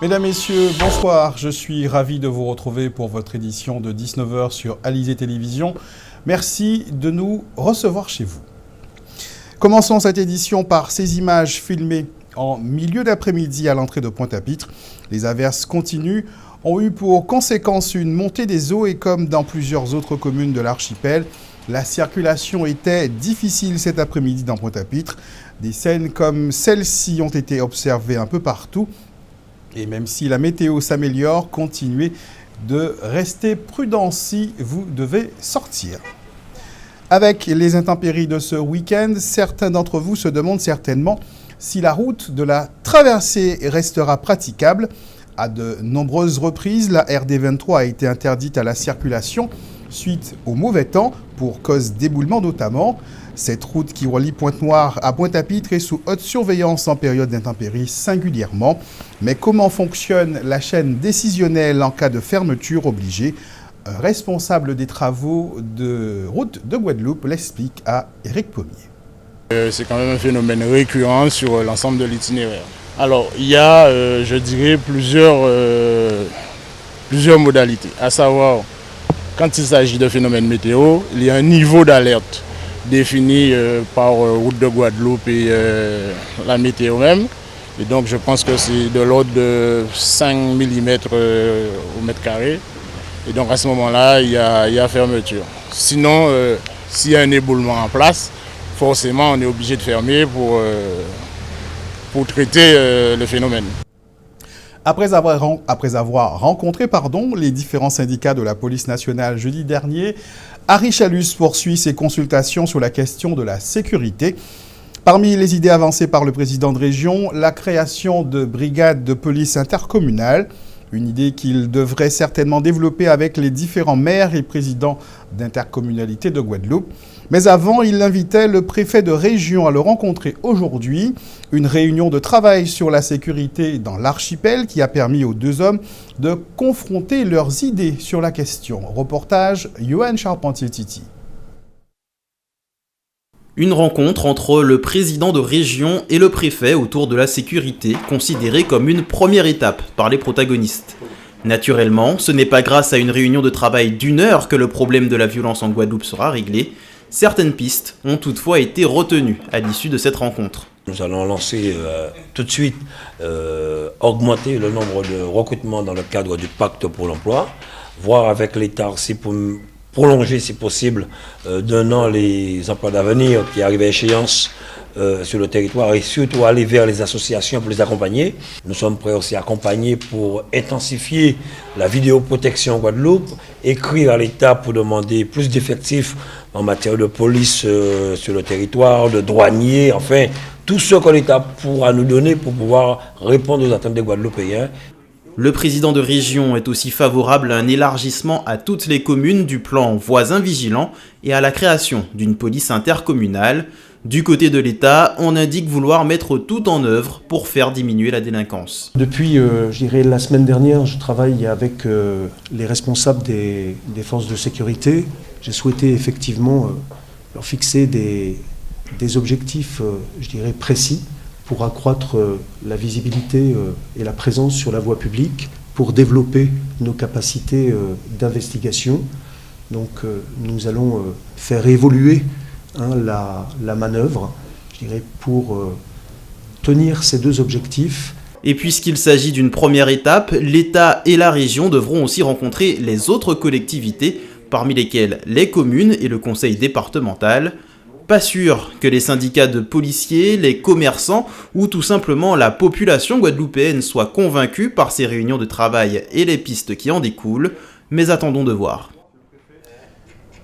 Mesdames, Messieurs, bonsoir. Je suis ravi de vous retrouver pour votre édition de 19h sur Alizé Télévision. Merci de nous recevoir chez vous. Commençons cette édition par ces images filmées en milieu d'après-midi à l'entrée de Pointe-à-Pitre. Les averses continues ont eu pour conséquence une montée des eaux et comme dans plusieurs autres communes de l'archipel, la circulation était difficile cet après-midi dans Pointe-à-Pitre. Des scènes comme celle-ci ont été observées un peu partout. Et même si la météo s'améliore, continuez de rester prudent si vous devez sortir. Avec les intempéries de ce week-end, certains d'entre vous se demandent certainement si la route de la traversée restera praticable. À de nombreuses reprises, la RD23 a été interdite à la circulation suite au mauvais temps, pour cause d'éboulement notamment. Cette route qui relie Pointe-Noire à Pointe-à-Pitre est sous haute surveillance en période d'intempéries singulièrement. Mais comment fonctionne la chaîne décisionnelle en cas de fermeture obligée? Un responsable des travaux de route de Guadeloupe l'explique à Éric Pommier. C'est quand même un phénomène récurrent sur l'ensemble de l'itinéraire. Alors, il y a, je dirais, plusieurs modalités. À savoir, quand il s'agit de phénomènes météo, il y a un niveau d'alerte défini par Route de Guadeloupe et la météo même. Et donc, je pense que c'est de l'ordre de 5 mm au mètre carré. Et donc, à ce moment-là, il y a fermeture. Sinon, s'il y a un éboulement en place, forcément, on est obligé de fermer pour traiter le phénomène. Après avoir rencontré les différents syndicats de la police nationale jeudi dernier, Harry Chalus poursuit ses consultations sur la question de la sécurité. Parmi les idées avancées par le président de région, la création de brigades de police intercommunales, une idée qu'il devrait certainement développer avec les différents maires et présidents d'intercommunalités de Guadeloupe. Mais avant, il invitait le préfet de région à le rencontrer aujourd'hui. Une réunion de travail sur la sécurité dans l'archipel qui a permis aux deux hommes de confronter leurs idées sur la question. Reportage Yoann Charpentier-Titi. Une rencontre entre le président de région et le préfet autour de la sécurité, considérée comme une première étape par les protagonistes. Naturellement, ce n'est pas grâce à une réunion de travail d'1 heure que le problème de la violence en Guadeloupe sera réglé. Certaines pistes ont toutefois été retenues à l'issue de cette rencontre. Nous allons lancer tout de suite, augmenter le nombre de recrutements dans le cadre du pacte pour l'emploi, voir avec l'État aussi pour prolonger, si possible, d'1 an les emplois d'avenir qui arrivent à échéance sur le territoire et surtout aller vers les associations pour les accompagner. Nous sommes prêts aussi à accompagner pour intensifier la vidéoprotection en Guadeloupe, écrire à l'État pour demander plus d'effectifs en matière de police sur le territoire, de douaniers, enfin, tout ce que l'État pourra nous donner pour pouvoir répondre aux attentes des Guadeloupéens. Le président de région est aussi favorable à un élargissement à toutes les communes du plan voisin vigilant et à la création d'une police intercommunale. Du côté de l'État, on indique vouloir mettre tout en œuvre pour faire diminuer la délinquance. Depuis, la semaine dernière, je travaille avec les responsables des forces de sécurité. J'ai souhaité effectivement leur fixer des objectifs, précis pour accroître la visibilité et la présence sur la voie publique, pour développer nos capacités d'investigation. Donc nous allons faire évoluer la manœuvre, pour tenir ces deux objectifs. Et puisqu'il s'agit d'une première étape, l'État et la région devront aussi rencontrer les autres collectivités, parmi lesquelles les communes et le conseil départemental. Pas sûr que les syndicats de policiers, les commerçants ou tout simplement la population guadeloupéenne soient convaincus par ces réunions de travail et les pistes qui en découlent, mais attendons de voir.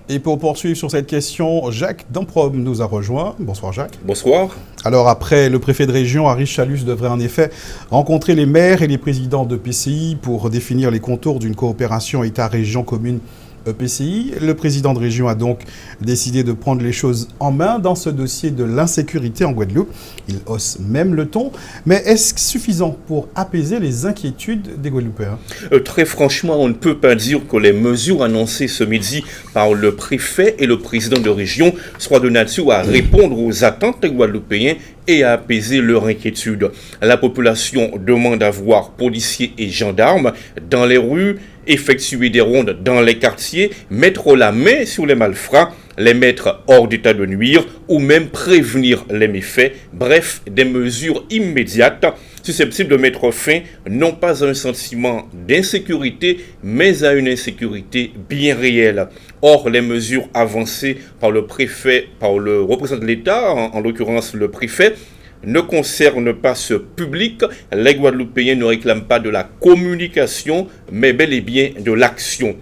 Et pour poursuivre sur cette question, Jacques Damprom nous a rejoint. Bonsoir Jacques. Bonsoir. Alors après le préfet de région, Harry Chalus devrait en effet rencontrer les maires et les présidents de PCI pour définir les contours d'une coopération État-région commune EPCI. Le président de région a donc décidé de prendre les choses en main dans ce dossier de l'insécurité en Guadeloupe. Il hausse même le ton. Mais est-ce suffisant pour apaiser les inquiétudes des Guadeloupéens ? Très franchement, on ne peut pas dire que les mesures annoncées ce midi par le préfet et le président de région soient de nature à répondre aux attentes des Guadeloupéens et à apaiser leur inquiétude. La population demande à voir policiers et gendarmes dans les rues, effectuer des rondes dans les quartiers, mettre la main sur les malfrats, les mettre hors d'état de nuire ou même prévenir les méfaits. Bref, des mesures immédiates susceptibles de mettre fin non pas à un sentiment d'insécurité, mais à une insécurité bien réelle. Or, les mesures avancées par le préfet, par le représentant de l'État, en l'occurrence le préfet, ne concernent pas ce public. Les Guadeloupéens ne réclament pas de la communication, mais bel et bien de l'action.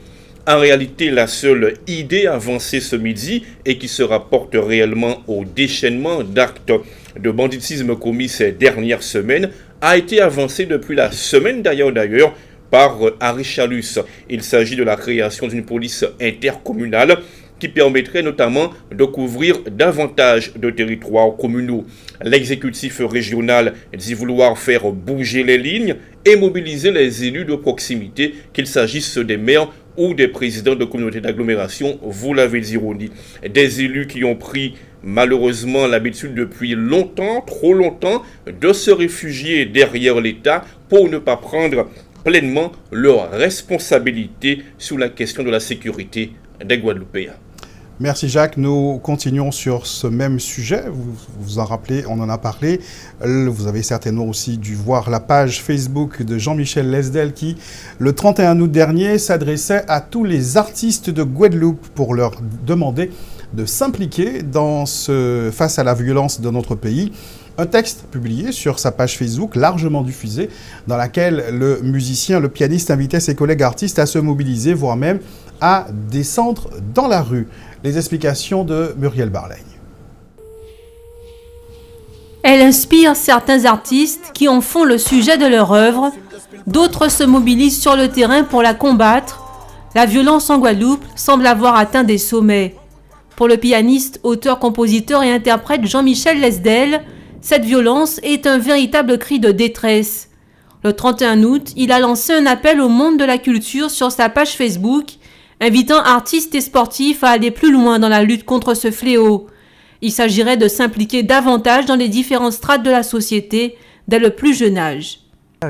En réalité, la seule idée avancée ce midi et qui se rapporte réellement au déchaînement d'actes de banditisme commis ces dernières semaines a été avancée depuis la semaine d'ailleurs par Harry Chalus. Il s'agit de la création d'une police intercommunale qui permettrait notamment de couvrir davantage de territoires communaux. L'exécutif régional dit vouloir faire bouger les lignes et mobiliser les élus de proximité, qu'il s'agisse des maires ou des présidents de communautés d'agglomération, vous l'avez dit Ronnie. Des élus qui ont pris malheureusement l'habitude depuis longtemps, trop longtemps, de se réfugier derrière l'État pour ne pas prendre pleinement leurs responsabilités sur la question de la sécurité des Guadeloupéens. Merci Jacques. Nous continuons sur ce même sujet. Vous vous en rappelez, on en a parlé. Vous avez certainement aussi dû voir la page Facebook de Jean-Michel Lesdel qui, le 31 août dernier, s'adressait à tous les artistes de Guadeloupe pour leur demander de s'impliquer face à la violence de notre pays. Un texte publié sur sa page Facebook, largement diffusé, dans laquelle le musicien, le pianiste invitait ses collègues artistes à se mobiliser, voire même à descendre dans la rue. Les explications de Muriel Barleigne. Elle inspire certains artistes qui en font le sujet de leur œuvre. D'autres se mobilisent sur le terrain pour la combattre. La violence en Guadeloupe semble avoir atteint des sommets. Pour le pianiste, auteur, compositeur et interprète Jean-Michel Lesdel, cette violence est un véritable cri de détresse. Le 31 août, il a lancé un appel au monde de la culture sur sa page Facebook, invitant artistes et sportifs à aller plus loin dans la lutte contre ce fléau. Il s'agirait de s'impliquer davantage dans les différentes strates de la société dès le plus jeune âge.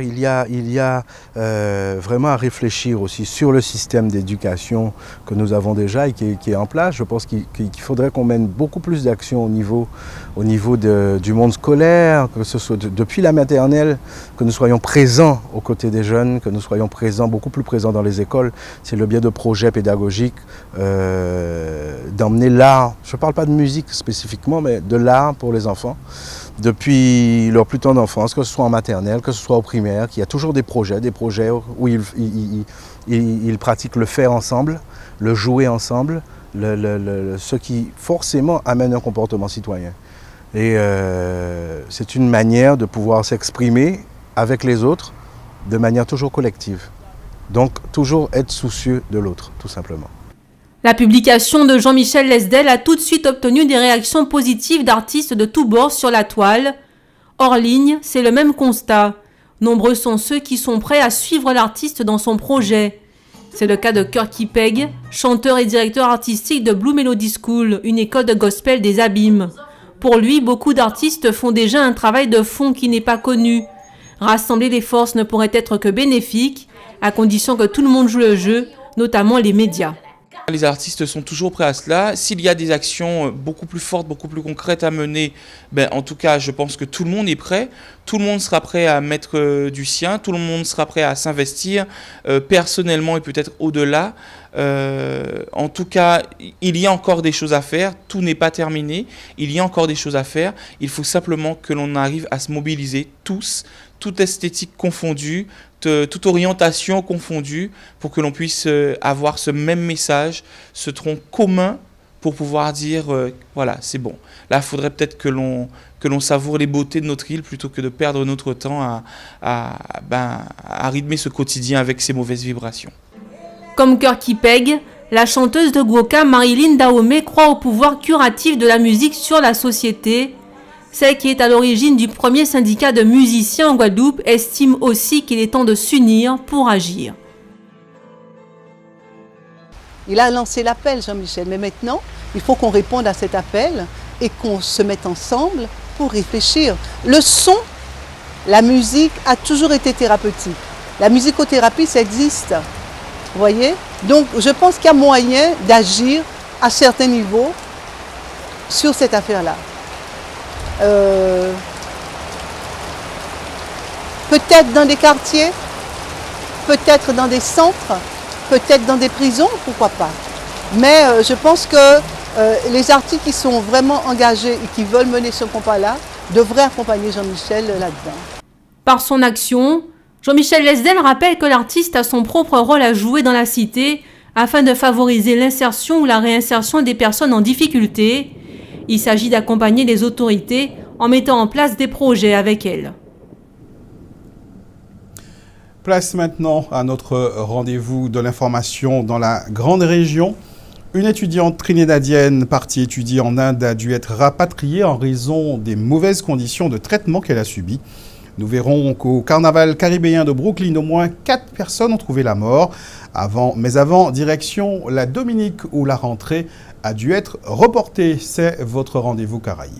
Il y a vraiment à réfléchir aussi sur le système d'éducation que nous avons déjà et qui est en place. Je pense qu'il faudrait qu'on mène beaucoup plus d'actions au niveau du monde scolaire, que ce soit depuis la maternelle, que nous soyons présents aux côtés des jeunes, que nous soyons présents, beaucoup plus présents dans les écoles. C'est le biais de projets pédagogiques, d'emmener l'art, je ne parle pas de musique spécifiquement, mais de l'art pour les enfants. Depuis leur plus tendre enfance, que ce soit en maternelle, que ce soit au primaire, qu'il y a toujours des projets où ils pratiquent le faire ensemble, le jouer ensemble, ce qui forcément amène un comportement citoyen. Et c'est une manière de pouvoir s'exprimer avec les autres de manière toujours collective. Donc toujours être soucieux de l'autre, tout simplement. La publication de Jean-Michel Lesdel a tout de suite obtenu des réactions positives d'artistes de tous bords sur la toile. Hors ligne, c'est le même constat. Nombreux sont ceux qui sont prêts à suivre l'artiste dans son projet. C'est le cas de Kirky Peg, chanteur et directeur artistique de Blue Melody School, une école de gospel des Abîmes. Pour lui, beaucoup d'artistes font déjà un travail de fond qui n'est pas connu. Rassembler les forces ne pourrait être que bénéfique, à condition que tout le monde joue le jeu, notamment les médias. Les artistes sont toujours prêts à cela. S'il y a des actions beaucoup plus fortes, beaucoup plus concrètes à mener, en tout cas, je pense que tout le monde est prêt. Tout le monde sera prêt à mettre du sien. Tout le monde sera prêt à s'investir personnellement et peut-être au-delà. En tout cas, il y a encore des choses à faire. Tout n'est pas terminé. Il y a encore des choses à faire. Il faut simplement que l'on arrive à se mobiliser tous, toute esthétique confondue, toute orientation confondue, pour que l'on puisse avoir ce même message, ce tronc commun pour pouvoir dire voilà, c'est bon. Là, il faudrait peut-être que l'on savoure les beautés de notre île plutôt que de perdre notre temps à rythmer ce quotidien avec ces mauvaises vibrations. Comme Kirky Peg, la chanteuse de Gwoka, Marilyn Dahomey, croit au pouvoir curatif de la musique sur la société. Celle qui est à l'origine du premier syndicat de musiciens en Guadeloupe estime aussi qu'il est temps de s'unir pour agir. Il a lancé l'appel, Jean-Michel, mais maintenant, il faut qu'on réponde à cet appel et qu'on se mette ensemble pour réfléchir. Le son, la musique a toujours été thérapeutique. La musicothérapie, ça existe. Vous voyez? Donc, je pense qu'il y a moyen d'agir à certains niveaux sur cette affaire-là. Peut-être dans des quartiers, peut-être dans des centres, peut-être dans des prisons, pourquoi pas. Mais je pense que les artistes qui sont vraiment engagés et qui veulent mener ce combat-là devraient accompagner Jean-Michel là-dedans. Par son action, Jean-Michel Lesdel rappelle que l'artiste a son propre rôle à jouer dans la cité afin de favoriser l'insertion ou la réinsertion des personnes en difficulté. Il s'agit d'accompagner les autorités en mettant en place des projets avec elles. Place maintenant à notre rendez-vous de l'information dans la grande région. Une étudiante trinidadienne partie étudier en Inde a dû être rapatriée en raison des mauvaises conditions de traitement qu'elle a subies. Nous verrons qu'au carnaval caribéen de Brooklyn, au moins 4 personnes ont trouvé la mort. Mais avant, direction la Dominique où la rentrée a dû être reportée. C'est votre rendez-vous Caraïbes.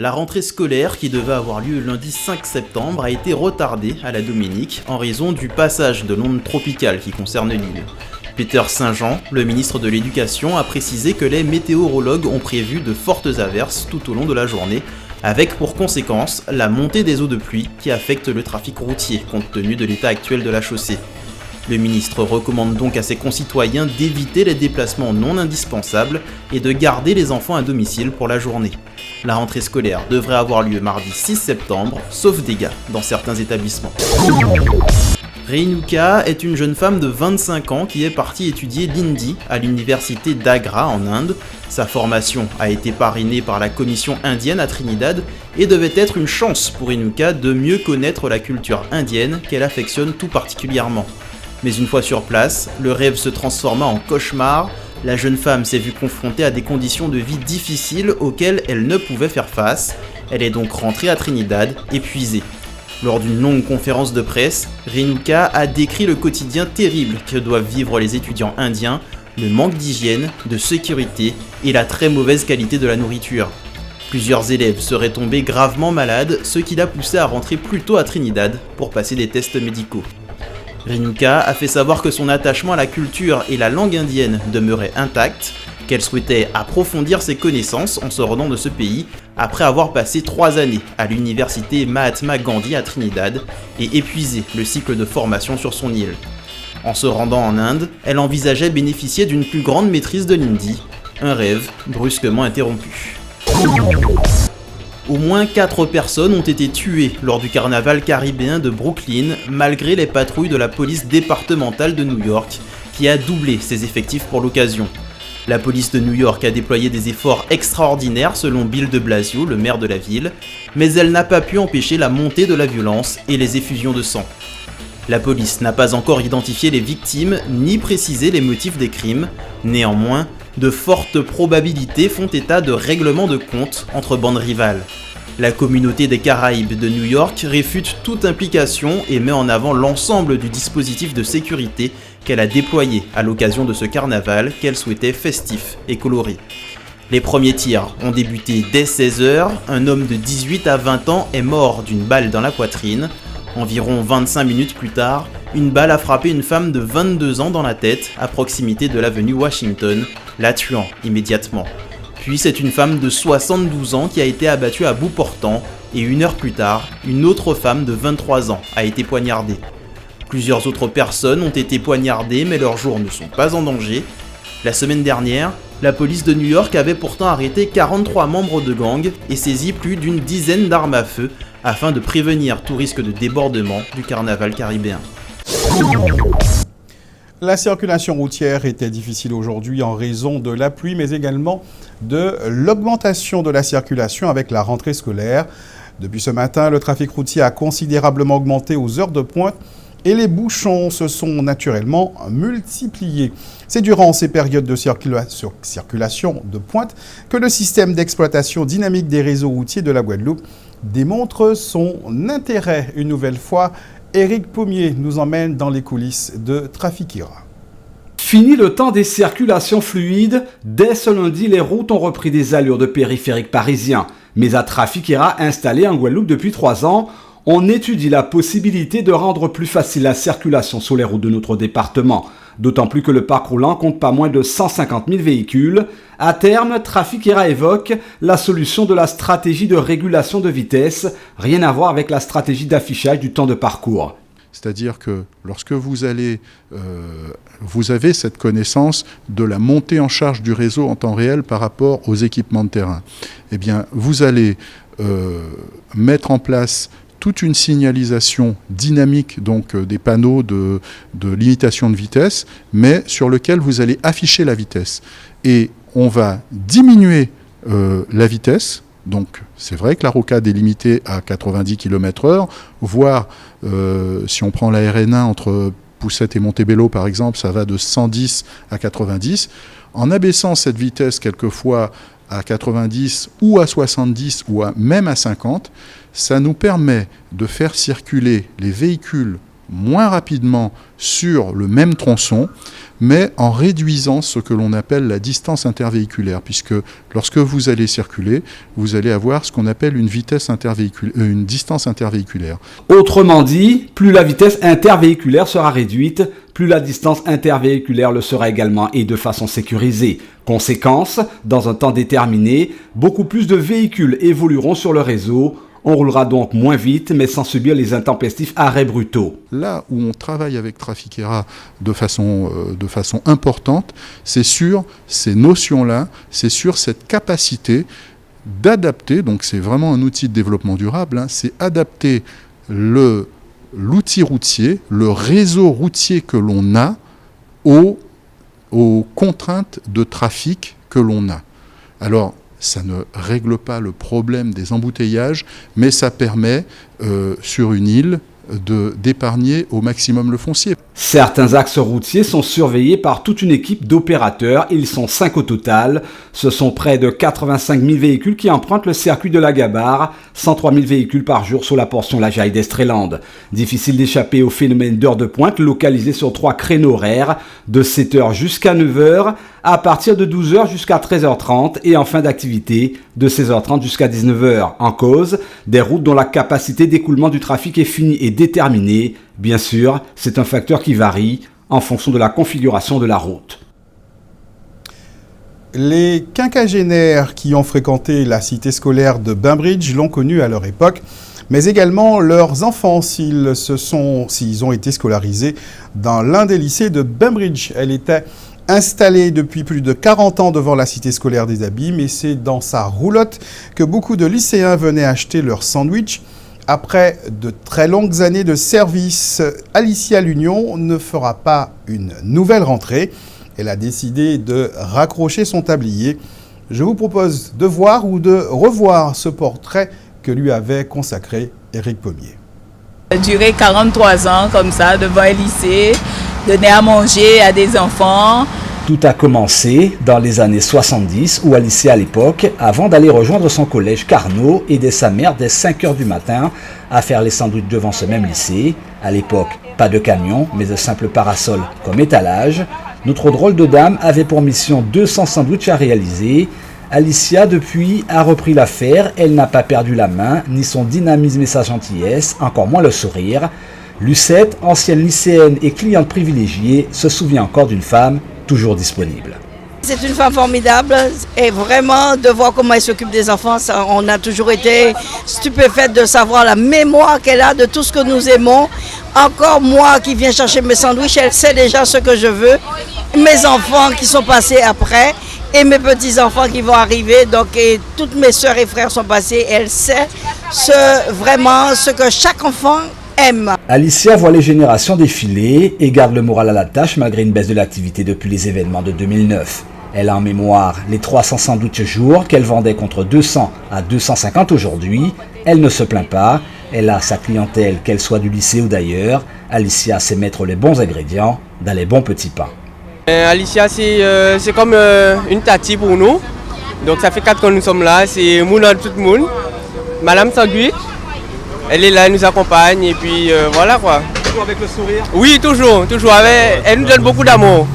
La rentrée scolaire, qui devait avoir lieu lundi 5 septembre, a été retardée à la Dominique en raison du passage de l'onde tropicale qui concerne l'île. Peter Saint-Jean, le ministre de l'Éducation, a précisé que les météorologues ont prévu de fortes averses tout au long de la journée, avec pour conséquence la montée des eaux de pluie qui affecte le trafic routier compte tenu de l'état actuel de la chaussée. Le ministre recommande donc à ses concitoyens d'éviter les déplacements non indispensables et de garder les enfants à domicile pour la journée. La rentrée scolaire devrait avoir lieu mardi 6 septembre, sauf dégâts dans certains établissements. Renuka est une jeune femme de 25 ans qui est partie étudier l'hindi à l'université d'Agra en Inde. Sa formation a été parrainée par la commission indienne à Trinidad et devait être une chance pour Renuka de mieux connaître la culture indienne qu'elle affectionne tout particulièrement. Mais une fois sur place, le rêve se transforma en cauchemar. La jeune femme s'est vue confrontée à des conditions de vie difficiles auxquelles elle ne pouvait faire face. Elle est donc rentrée à Trinidad, épuisée. Lors d'une longue conférence de presse, Renuka a décrit le quotidien terrible que doivent vivre les étudiants indiens, le manque d'hygiène, de sécurité et la très mauvaise qualité de la nourriture. Plusieurs élèves seraient tombés gravement malades, ce qui l'a poussé à rentrer plus tôt à Trinidad pour passer des tests médicaux. Renuka a fait savoir que son attachement à la culture et la langue indienne demeurait intact, qu'elle souhaitait approfondir ses connaissances en se rendant de ce pays après avoir passé 3 années à l'université Mahatma Gandhi à Trinidad et épuisé le cycle de formation sur son île. En se rendant en Inde, elle envisageait bénéficier d'une plus grande maîtrise de l'hindi, un rêve brusquement interrompu. Au moins 4 personnes ont été tuées lors du carnaval caribéen de Brooklyn, malgré les patrouilles de la police départementale de New York, qui a doublé ses effectifs pour l'occasion. La police de New York a déployé des efforts extraordinaires selon Bill de Blasio, le maire de la ville, mais elle n'a pas pu empêcher la montée de la violence et les effusions de sang. La police n'a pas encore identifié les victimes ni précisé les motifs des crimes. Néanmoins, de fortes probabilités font état de règlements de compte entre bandes rivales. La communauté des Caraïbes de New York réfute toute implication et met en avant l'ensemble du dispositif de sécurité qu'elle a déployé à l'occasion de ce carnaval qu'elle souhaitait festif et coloré. Les premiers tirs ont débuté dès 16h, un homme de 18 à 20 ans est mort d'une balle dans la poitrine. Environ 25 minutes plus tard, une balle a frappé une femme de 22 ans dans la tête à proximité de l'avenue Washington, la tuant immédiatement. Puis c'est une femme de 72 ans qui a été abattue à bout portant et 1 heure plus tard, une autre femme de 23 ans a été poignardée. Plusieurs autres personnes ont été poignardées mais leurs jours ne sont pas en danger. La semaine dernière, la police de New York avait pourtant arrêté 43 membres de gang et saisi plus d'une dizaine d'armes à feu afin de prévenir tout risque de débordement du carnaval caribéen. La circulation routière était difficile aujourd'hui en raison de la pluie, mais également de l'augmentation de la circulation avec la rentrée scolaire. Depuis ce matin, le trafic routier a considérablement augmenté aux heures de pointe et les bouchons se sont naturellement multipliés. C'est durant ces périodes de circulation de pointe que le système d'exploitation dynamique des réseaux routiers de la Guadeloupe démontre son intérêt. Une nouvelle fois, Éric Pommier nous emmène dans les coulisses de Trafikera. Fini le temps des circulations fluides, dès ce lundi, les routes ont repris des allures de périphérique parisien. Mais à Trafikera, installé en Guadeloupe depuis 3 ans, on étudie la possibilité de rendre plus facile la circulation sur les routes de notre département. D'autant plus que le parc roulant compte pas moins de 150 000 véhicules. À terme, Trafikera évoque la solution de la stratégie de régulation de vitesse, rien à voir avec la stratégie d'affichage du temps de parcours. C'est-à-dire que lorsque vous avez cette connaissance de la montée en charge du réseau en temps réel par rapport aux équipements de terrain. Eh bien, vous allez mettre en place toute une signalisation dynamique, donc des panneaux de limitation de vitesse, mais sur lequel vous allez afficher la vitesse. Et on va diminuer la vitesse. Donc c'est vrai que la rocade est limitée à 90 km/h, voire si on prend la RN1 entre Poussette et Montebello par exemple, ça va de 110 à 90. En abaissant cette vitesse quelquefois à 90 ou à 70 ou même à 50, ça nous permet de faire circuler les véhicules moins rapidement sur le même tronçon, mais en réduisant ce que l'on appelle la distance intervéhiculaire, puisque lorsque vous allez circuler, vous allez avoir ce qu'on appelle une distance intervéhiculaire. Autrement dit, plus la vitesse intervéhiculaire sera réduite, plus la distance intervéhiculaire le sera également et de façon sécurisée. Conséquence, dans un temps déterminé, beaucoup plus de véhicules évolueront sur le réseau. On roulera donc moins vite, mais sans subir les intempestifs arrêts brutaux. Là où on travaille avec Trafikera de façon importante, c'est sur ces notions-là, c'est sur cette capacité d'adapter, donc c'est vraiment un outil de développement durable, c'est adapter l'outil routier, le réseau routier que l'on a aux contraintes de trafic que l'on a. Alors, ça ne règle pas le problème des embouteillages, mais ça permet, sur une île, d'épargner au maximum le foncier. Certains axes routiers sont surveillés par toute une équipe d'opérateurs. Ils sont 5 au total. Ce sont près de 85 000 véhicules qui empruntent le circuit de la Gabarre, 103 000 véhicules par jour sur la portion La Jaille-d'Estreland. Difficile d'échapper au phénomène d'heures de pointe localisé sur 3 créneaux horaires, de 7h jusqu'à 9h, à partir de 12h jusqu'à 13h30 et en fin d'activité de 16h30 jusqu'à 19h. En cause, des routes dont la capacité d'écoulement du trafic est finie et déterminée. Bien sûr, c'est un facteur qui varie en fonction de la configuration de la route. Les quinquagénaires qui ont fréquenté la cité scolaire de Bainbridge l'ont connue à leur époque, mais également leurs enfants s'ils ont été scolarisés dans l'un des lycées de Bainbridge. Elle était installée depuis plus de 40 ans devant la cité scolaire des Abîmes et c'est dans sa roulotte que beaucoup de lycéens venaient acheter leur sandwich. Après de très longues années de service, Alicia L'Union ne fera pas une nouvelle rentrée. Elle a décidé de raccrocher son tablier. Je vous propose de voir ou de revoir ce portrait que lui avait consacré Éric Pommier. J'ai duré 43 ans comme ça devant un lycée, donner à manger à des enfants. Tout a commencé dans les années 70 ou à lycée à l'époque, avant d'aller rejoindre son collège Carnot, aider sa mère dès 5h du matin à faire les sandwichs devant ce même lycée. À l'époque, pas de camion, mais de simples parasols comme étalage. Notre drôle de dame avait pour mission 200 sandwichs à réaliser. Alicia, depuis, a repris l'affaire. Elle n'a pas perdu la main, ni son dynamisme et sa gentillesse, encore moins le sourire. Lucette, ancienne lycéenne et cliente privilégiée, se souvient encore d'une femme toujours disponible. C'est une femme formidable et vraiment de voir comment elle s'occupe des enfants, on a toujours été stupéfaite de savoir la mémoire qu'elle a de tout ce que nous aimons. Encore moi qui viens chercher mes sandwichs, elle sait déjà ce que je veux. Mes enfants qui sont passés après et mes petits-enfants qui vont arriver, donc et toutes mes soeurs et frères sont passés, elle sait vraiment ce que chaque enfant aime. Alicia voit les générations défiler et garde le moral à la tâche malgré une baisse de l'activité depuis les événements de 2009. Elle a en mémoire les 300 sandwichs jour qu'elle vendait contre 200 à 250 aujourd'hui. Elle ne se plaint pas. Elle a sa clientèle, qu'elle soit du lycée ou d'ailleurs. Alicia sait mettre les bons ingrédients dans les bons petits pains. Alicia, c'est comme une tati pour nous. Donc ça fait 4 ans que nous sommes là, c'est Mouna tout le monde. Madame Sandwich, elle est là, elle nous accompagne et puis voilà quoi. Toujours avec le sourire? Oui, toujours. Elle nous donne beaucoup d'amour.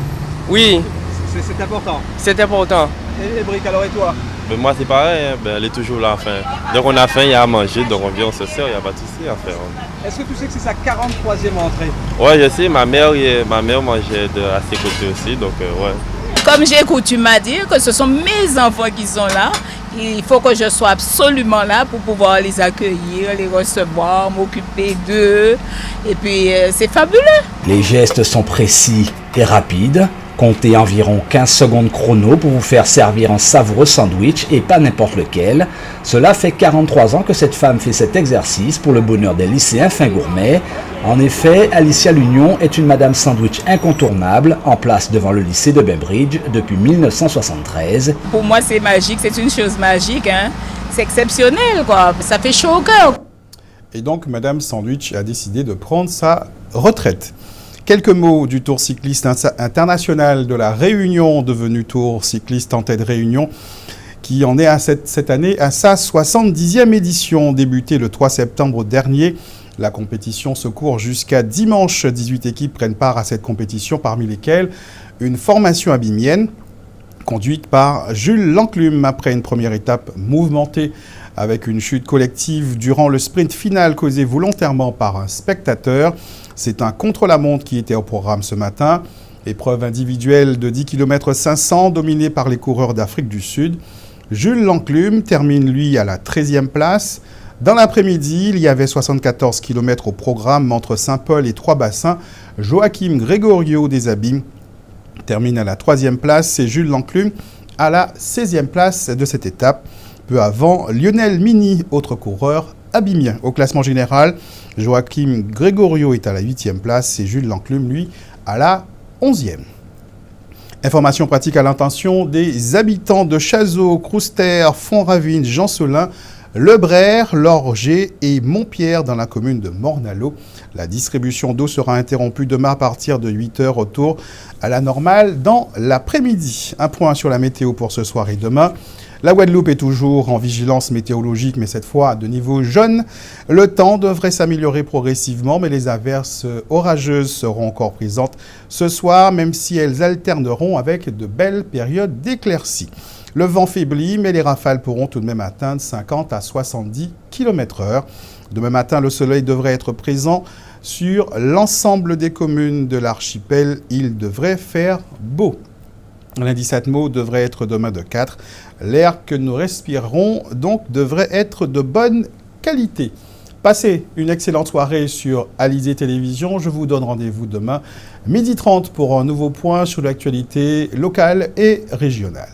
Oui. C'est important. C'est important. Et Brick, alors et toi? Ben moi c'est pareil, hein. Elle est toujours là. Enfin. Donc on a faim, il y a à manger, donc on vient, on se sert, il n'y a pas de souci à faire. Est-ce que tu sais que c'est sa 43e entrée? Ouais, je sais, ma mère mangeait à ses côtés aussi, donc ouais. Comme j'ai coutume à dire que ce sont mes enfants qui sont là, il faut que je sois absolument là pour pouvoir les accueillir, les recevoir, m'occuper d'eux. Et puis c'est fabuleux. Les gestes sont précis et rapides. Comptez environ 15 secondes chrono pour vous faire servir un savoureux sandwich et pas n'importe lequel. Cela fait 43 ans que cette femme fait cet exercice pour le bonheur des lycéens fins gourmets. En effet, Alicia Lunion est une madame sandwich incontournable en place devant le lycée de Bainbridge depuis 1973. Pour moi c'est magique, c'est une chose magique, hein. C'est exceptionnel quoi, ça fait chaud au cœur. Et donc madame Sandwich a décidé de prendre sa retraite. Quelques mots du Tour cycliste international de la Réunion, devenu Tour cycliste en tête Réunion, qui en est cette année à sa 70e édition, débutée le 3 septembre dernier. La compétition se court jusqu'à dimanche. 18 équipes prennent part à cette compétition, parmi lesquelles une formation abimienne conduite par Jules Lanclume. Après une première étape mouvementée avec une chute collective durant le sprint final causé volontairement par un spectateur. C'est un contre-la-montre qui était au programme ce matin. Épreuve individuelle de 10 km 500 dominée par les coureurs d'Afrique du Sud. Jules Lanclume termine lui à la 13e place. Dans l'après-midi, il y avait 74 km au programme entre Saint-Paul et Trois-Bassins. Joachim Gregorio des Abîmes termine à la 3e place et Jules Lanclume à la 16e place de cette étape. Peu avant, Lionel Mini, autre coureur abimien. Au classement général, Joachim Gregorio est à la 8e place et Jules Lanclume, lui, à la 11e. Information pratique à l'intention des habitants de Chazot, Crouster, Font-Ravine, Jean-Solin, Le Brère, Lorgé et Montpierre dans la commune de Morne-à-l'Eau. La distribution d'eau sera interrompue demain à partir de 8h, retour à la normale dans l'après-midi. Un point sur la météo pour ce soir et demain. La Guadeloupe est toujours en vigilance météorologique, mais cette fois de niveau jaune. Le temps devrait s'améliorer progressivement, mais les averses orageuses seront encore présentes ce soir, même si elles alterneront avec de belles périodes d'éclaircies. Le vent faiblit, mais les rafales pourront tout de même atteindre 50 à 70 km/h. Demain matin, le soleil devrait être présent sur l'ensemble des communes de l'archipel. Il devrait faire beau. L'indice Atmo devrait être demain de 4. L'air que nous respirerons donc devrait être de bonne qualité. Passez une excellente soirée sur Alizé Télévision. Je vous donne rendez-vous demain 12h30 pour un nouveau point sur l'actualité locale et régionale.